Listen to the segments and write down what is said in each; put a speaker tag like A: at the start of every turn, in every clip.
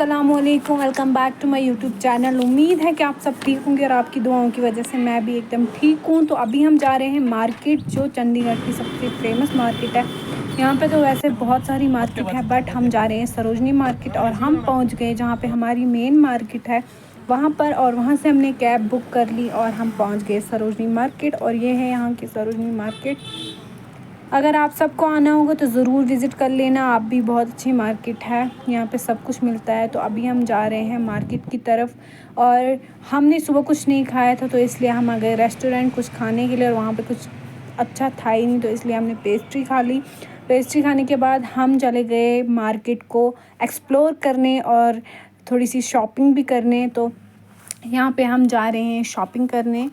A: अस्सलामुअलैकुम, welcome back to my YouTube channel. उम्मीद है कि आप सब ठीक होंगे और आपकी दुआओं की वजह से मैं भी एकदम ठीक हूँ। तो अभी हम जा रहे हैं मार्केट, जो चंडीगढ़ की सबसे फेमस मार्केट है। यहाँ पे तो वैसे बहुत सारी मार्केट है, बट हम जा रहे हैं सरोजनी मार्केट और हम पहुँच गए जहाँ पे हमारी मेन मार्केट है वहाँ पर। और वहाँ से हमने कैब बुक कर ली और हम पहुँच गए सरोजनी मार्केट। और ये है यहाँ की सरोजनी मार्केट। अगर आप सबको आना होगा तो ज़रूर विज़िट कर लेना, आप भी। बहुत अच्छी मार्केट है, यहाँ पे सब कुछ मिलता है। तो अभी हम जा रहे हैं मार्केट की तरफ। और हमने सुबह कुछ नहीं खाया था तो इसलिए हम आ गए रेस्टोरेंट कुछ खाने के लिए, और वहाँ पे कुछ अच्छा था ही नहीं तो इसलिए हमने पेस्ट्री खा ली। पेस्ट्री खाने के बाद हम चले गए मार्केट को एक्सप्लोर करने और थोड़ी सी शॉपिंग भी करने। तो यहाँ पे हम जा रहे हैं शॉपिंग करने।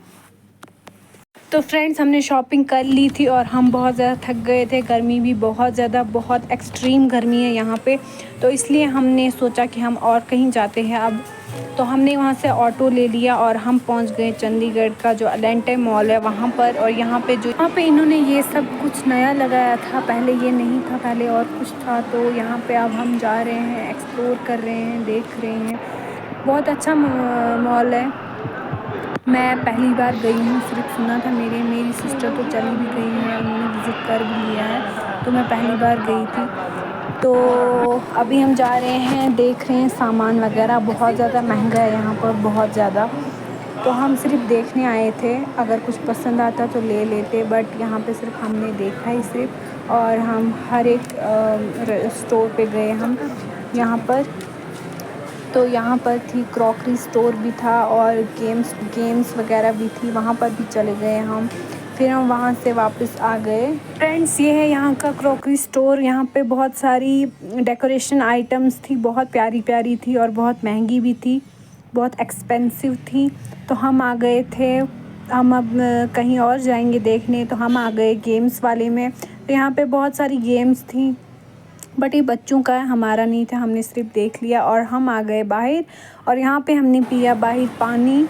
A: तो फ्रेंड्स, हमने शॉपिंग कर ली थी और हम बहुत ज़्यादा थक गए थे। गर्मी भी बहुत ज़्यादा, बहुत एक्सट्रीम गर्मी है यहाँ पे। तो इसलिए हमने सोचा कि हम और कहीं जाते हैं अब। तो हमने वहाँ से ऑटो ले लिया और हम पहुँच गए चंडीगढ़ का जो एलेंटे मॉल है वहाँ पर। और यहाँ पे इन्होंने ये सब कुछ नया लगाया था, पहले ये नहीं था, पहले और कुछ था। तो यहाँ पे अब हम जा रहे हैं, एक्सप्लोर कर रहे हैं, देख रहे हैं। बहुत अच्छा मॉल है। मैं पहली बार गई हूँ, सिर्फ सुना था। मेरी सिस्टर तो चली भी गई है, उन्होंने विज़िट कर भी लिया है, तो मैं पहली बार गई थी। तो अभी हम जा रहे हैं, देख रहे हैं सामान वगैरह। बहुत ज़्यादा महंगा है यहाँ पर, बहुत ज़्यादा। तो हम सिर्फ देखने आए थे, अगर कुछ पसंद आता तो ले लेते, बट यहाँ पे सिर्फ हमने देखा ही सिर्फ। और हम हर एक स्टोर पे गए हम यहाँ पर। तो यहाँ पर थी क्रॉकरी स्टोर भी था और गेम्स वगैरह भी थी, वहाँ पर भी चले गए हम। फिर हम वहाँ से वापस आ गए। फ्रेंड्स, ये है यहाँ का क्रॉकरी स्टोर। यहाँ पे बहुत सारी डेकोरेशन आइटम्स थी, बहुत प्यारी प्यारी थी और बहुत महंगी भी थी, बहुत एक्सपेंसिव थी। तो हम आ गए थे, हम अब कहीं और जाएंगे देखने। तो हम आ गए गेम्स वाले में। तो यहाँ पे बहुत सारी गेम्स थी, बट ये बच्चों का है, हमारा नहीं था। हमने सिर्फ देख लिया और हम आ गए बाहर। और यहाँ पे हमने पिया बाहर पानी।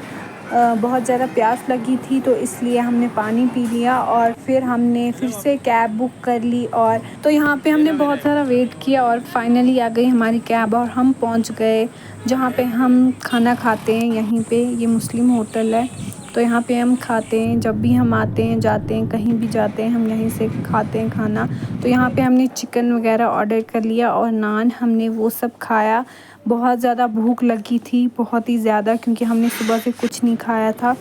A: बहुत ज़्यादा प्यास लगी थी तो इसलिए हमने पानी पी लिया। और फिर हमने फिर से कैब बुक कर ली। और तो यहाँ पे हमने बहुत सारा वेट किया और फाइनली आ गई हमारी कैब और हम पहुँच गए जहाँ पे हम खाना खाते हैं। यहीं पे ये मुस्लिम होटल है, तो यहाँ पे हम खाते हैं। जब भी हम आते हैं, जाते हैं, कहीं भी जाते हैं, हम यहीं से खाते हैं खाना। तो यहाँ पे हमने चिकन वगैरह ऑर्डर कर लिया और नान, हमने वो सब खाया। बहुत ज़्यादा भूख लगी थी, बहुत ही ज़्यादा, क्योंकि हमने सुबह से कुछ नहीं खाया था।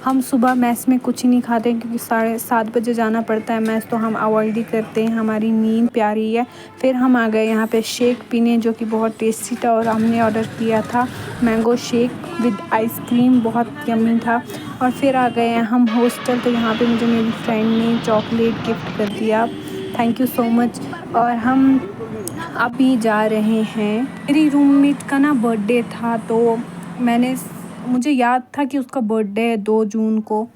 A: हम सुबह मैस में कुछ ही नहीं खाते क्योंकि 7:30 बजे जाना पड़ता है मैस, तो हम अवॉइड ही करते हैं, हमारी नींद प्यारी है। फिर हम आ गए यहाँ पे शेक पीने, जो कि बहुत टेस्टी था। और हमने ऑर्डर किया था मैंगो शेक विद आइसक्रीम, बहुत यम्मी था। और फिर आ गए हैं हम हॉस्टल। तो यहाँ पे मुझे मेरी फ्रेंड ने चॉकलेट गिफ्ट कर दिया, थैंक यू सो मच। और हम अभी जा रहे हैं, मेरी रूममेट का ना बर्थडे था, तो मुझे याद था कि उसका बर्थडे है 2 जून को।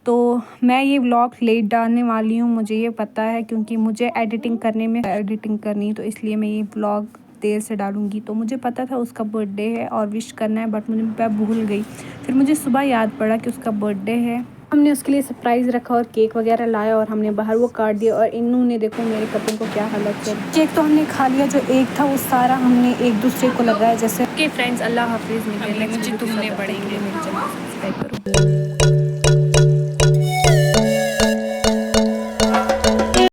A: तो मैं ये व्लॉग लेट डालने वाली हूँ, मुझे ये पता है, क्योंकि मुझे एडिटिंग करनी, तो इसलिए मैं ये व्लॉग देर से डालूँगी। तो मुझे पता था उसका बर्थडे है और विश करना है, बट मैं भूल गई। फिर मुझे सुबह याद पड़ा कि उसका बर्थडे है। हमने उसके लिए सरप्राइज़ रखा और केक वगैरह लाया और हमने बाहर वो काट दिया। और इन्होंने देखो मेरे कपड़ों को क्या हालत है। केक तो हमने खा लिया, जो एक था वो सारा हमने एक दूसरे को लगाया। जैसे फ्रेंड्स, अल्लाह हाफिज़। मुझे तुमने पढ़ेंगे, मेरे चैनल सब्सक्राइब करो।